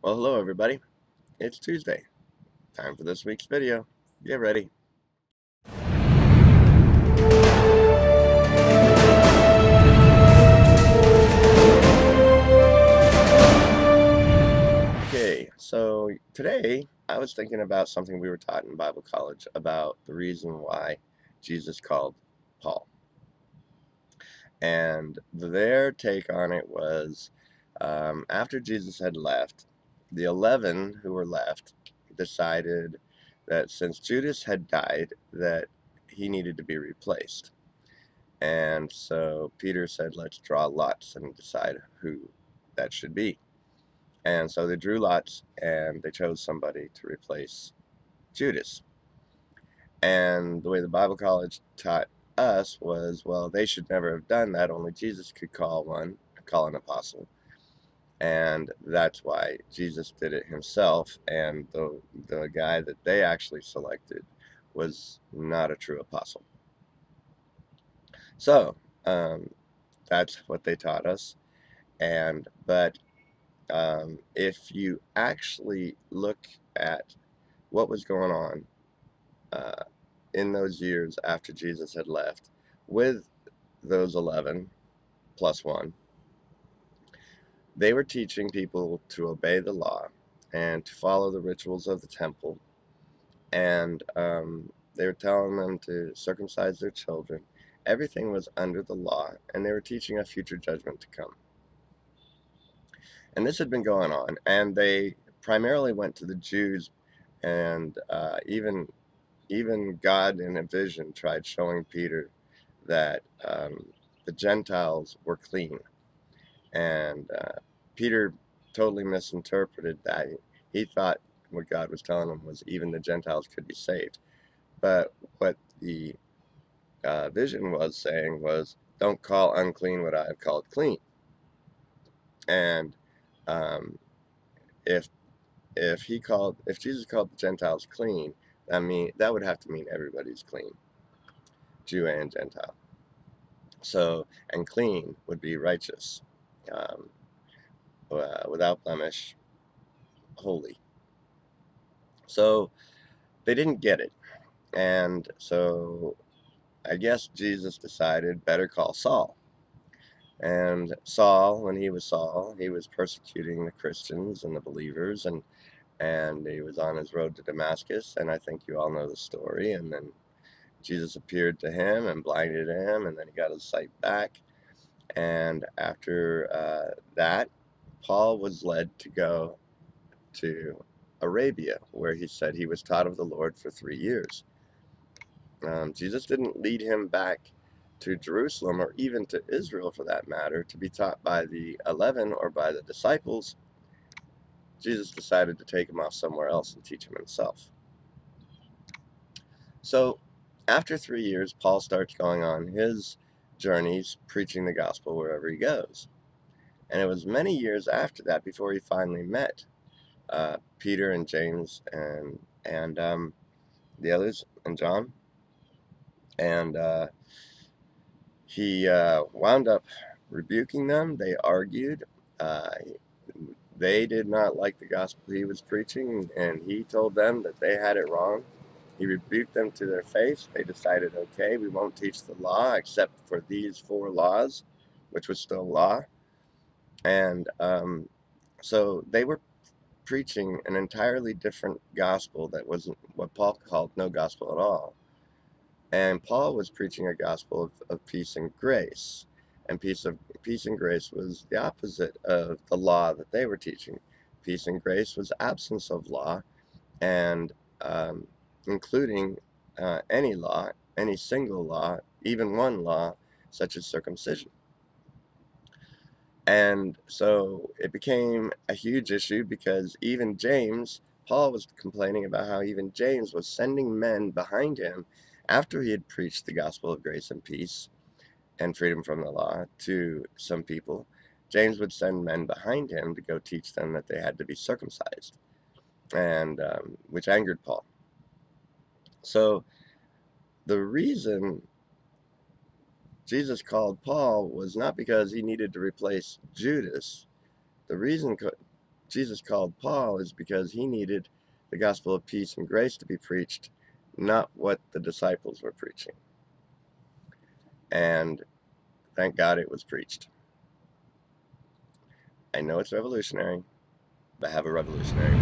Well, hello everybody. It's Tuesday. Time for this week's video. Get ready. Okay, so today I was thinking about something we were taught in Bible college about the reason why Jesus called Paul. And their take on it was after Jesus had left, the 11 who were left decided that since Judas had died, that he needed to be replaced. And so Peter said, let's draw lots and decide who that should be. And so they drew lots and they chose somebody to replace Judas. And the way the Bible college taught us was, well, they should never have done that. Only Jesus could call an apostle. And that's why Jesus did it himself. And the guy that they actually selected was not a true apostle. So that's what they taught us. But if you actually look at what was going on in those years after Jesus had left with those 11 plus one, they were teaching people to obey the law and to follow the rituals of the temple. And they were telling them to circumcise their children. Everything was under the law, and they were teaching a future judgment to come. And this had been going on, and they primarily went to the Jews, and even God in a vision tried showing Peter that the Gentiles were clean, and Peter totally misinterpreted that. He thought what God was telling him was even the Gentiles could be saved, but what the vision was saying was, don't call unclean what I have called clean. And um, if Jesus called the Gentiles clean, that would have to mean everybody's clean, Jew and Gentile. So, and clean would be righteous, um, without blemish, holy. So they didn't get it, and so I guess Jesus decided better call Saul. And Saul, when he was Saul, he was persecuting the Christians and the believers, and he was on his road to Damascus, and I think you all know the story. And then Jesus appeared to him and blinded him, and then he got his sight back. And after that, Paul was led to go to Arabia, where he said he was taught of the Lord for 3 years. Jesus didn't lead him back to Jerusalem, or even to Israel for that matter, to be taught by the 11 or by the disciples. Jesus decided to take him off somewhere else and teach him himself. So after 3 years, Paul starts going on his journeys preaching the gospel wherever he goes. And it was many years after that before he finally met Peter and James and the others, and John. And he wound up rebuking them. They argued. Uh, they did not like the gospel he was preaching, and he told them that they had it wrong. He rebuked them to their face. They decided, okay, we won't teach the law except for these 4 laws, which was still law. And so they were preaching an entirely different gospel that wasn't what Paul called no gospel at all. And Paul was preaching a gospel of peace and grace. And peace and grace was the opposite of the law that they were teaching. Peace and grace was absence of law, and including any law, any single law, even one law, such as circumcision. And so it became a huge issue because even James, Paul was complaining about how even James was sending men behind him after he had preached the gospel of grace and peace and freedom from the law to some people. James would send men behind him to go teach them that they had to be circumcised, and which angered Paul. So the reason Jesus called Paul was not because he needed to replace Judas. The reason Jesus called Paul is because he needed the gospel of peace and grace to be preached, not what the disciples were preaching. And thank God it was preached. I know it's revolutionary, but have a revolutionary